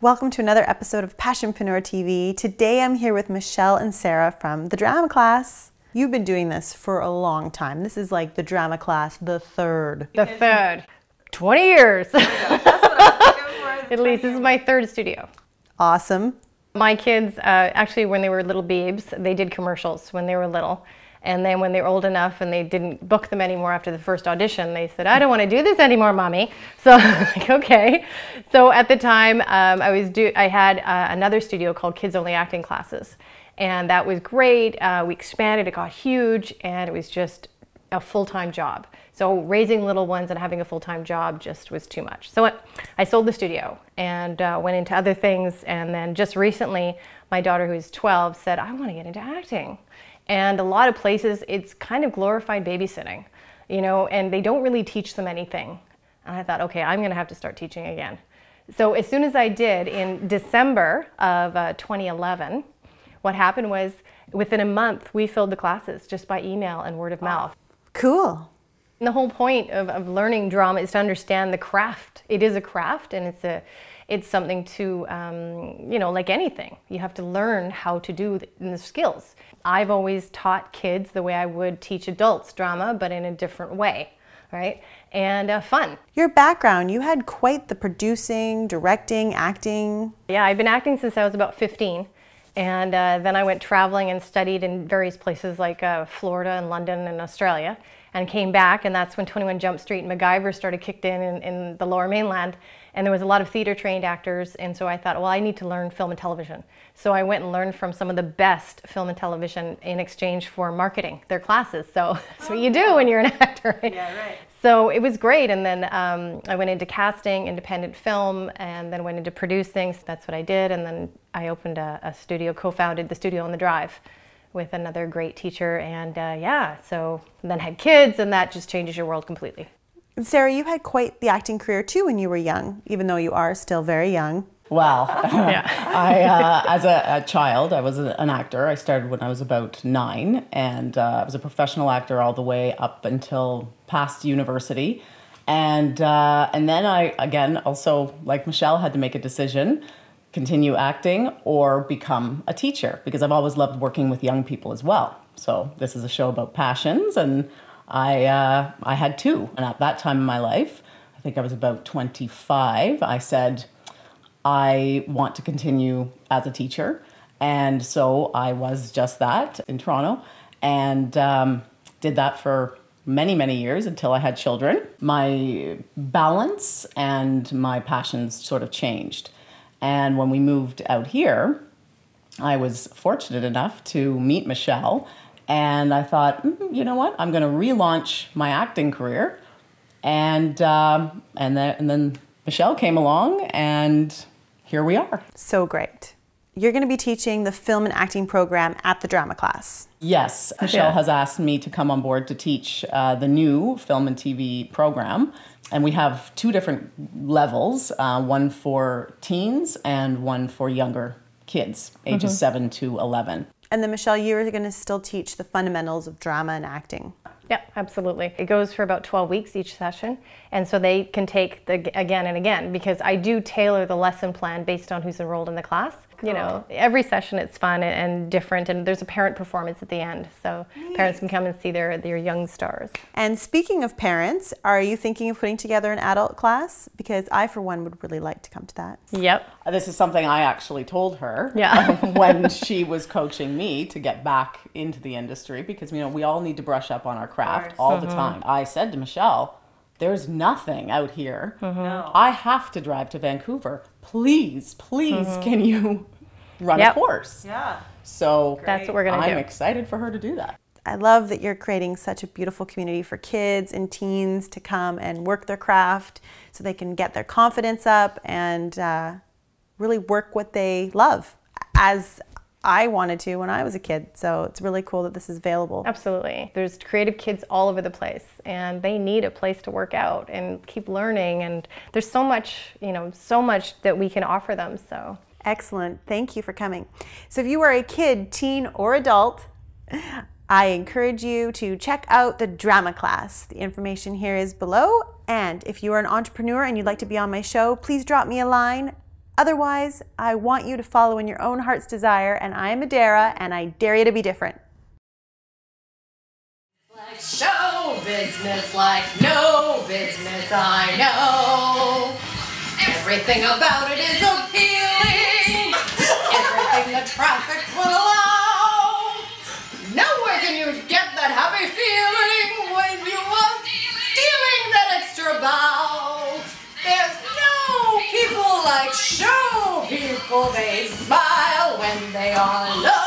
Welcome to another episode of Passionpreneur TV. Today I'm here with Michelle and Sarah from the drama class. You've been doing this for a long time. This is like the drama class, the third. 20 years. That's what I was looking for. At least this is my third studio. Awesome. My kids, actually when they were little babes, they did commercials when they were little. And then when they were old enough and they didn't book them anymore after the first audition, they said, I don't want to do this anymore, Mommy. So like, okay. So at the time, I had another studio called Kids Only Acting Classes. And that was great. We expanded, it got huge, and it was just a full-time job. So raising little ones and having a full-time job just was too much. So I sold the studio and went into other things. And then just recently, my daughter, who's 12, said, I want to get into acting. And a lot of places, it's kind of glorified babysitting, you know, and they don't really teach them anything. And I thought, okay, I'm going to have to start teaching again. So as soon as I did, in December of 2011, what happened was within a month, we filled the classes just by email and word of mouth. Cool. And the whole point of learning drama is to understand the craft. It is a craft, and it's something to, you know, like anything. You have to learn how to do the skills. I've always taught kids the way I would teach adults drama, but in a different way, right? And fun. Your background, you had quite the producing, directing, acting. Yeah, I've been acting since I was about 15. And then I went traveling and studied in various places like Florida and London and Australia, and came back, and that's when 21 Jump Street and MacGyver started kicked in the Lower Mainland. And there was a lot of theater trained actors, and so I thought, well, I need to learn film and television. So I went and learned from some of the best film and television in exchange for marketing their classes. So that's what you do when you're an actor, right? Yeah, right. So it was great, and then I went into casting, independent film, and then went into producing. So that's what I did, and then I opened a studio, co-founded the Studio on the Drive with another great teacher, and yeah, so then had kids, and that just changes your world completely. Sarah, you had quite the acting career too when you were young, even though you are still very young. Well, yeah. as a child, I was an actor. I started when I was about 9, and I was a professional actor all the way up until past university. And then I, again, also, like Michelle, had to make a decision, continue acting or become a teacher, because I've always loved working with young people as well. So this is a show about passions, and I had two. And at that time in my life, I think I was about 25, I said, I want to continue as a teacher. And so I was just that in Toronto, and did that for many, many years until I had children. My balance and my passions sort of changed. And when we moved out here, I was fortunate enough to meet Michelle, and I thought, you know what, I'm going to relaunch my acting career. And then Michelle came along, and here we are. So great. You're going to be teaching the film and acting program at the drama class. Yes, Michelle has asked me to come on board to teach the new film and TV program. And we have two different levels, one for teens and one for younger kids, ages 7 to 11. And then Michelle, you're going to still teach the fundamentals of drama and acting. Yeah, absolutely. It goes for about 12 weeks each session, and so they can take again and again, because I do tailor the lesson plan based on who's enrolled in the class. Cool. You know, every session it's fun and different, and there's a parent performance at the end, so parents can come and see their young stars. And speaking of parents, are you thinking of putting together an adult class? Because I, for one, would really like to come to that. Yep. This is something I actually told her when she was coaching me to get back into the industry, because, you know, we all need to brush up on our craft all the time. I said to Michelle, there's nothing out here. No. I have to drive to Vancouver. Please, can you run a course? Yeah. So that's what we're going to do. I'm excited for her to do that. I love that you're creating such a beautiful community for kids and teens to come and work their craft so they can get their confidence up and really work what they love, as I wanted to when I was a kid. So it's really cool that this is available. Absolutely. There's creative kids all over the place, and they need a place to work out and keep learning. And there's so much, you know, so much that we can offer them. So excellent. Thank you for coming. So if you are a kid, teen, or adult, I encourage you to check out the drama class. The information here is below. And if you are an entrepreneur and you'd like to be on my show, please drop me a line. Otherwise, I want you to follow in your own heart's desire, and I am Adera, and I dare you to be different. Like show business like no business I know. Everything about it is appealing. Everything the traffic will allow. Nowhere can you get that happy feeling when you are stealing that extra bow. There's no people like show people. They smile when they are loved.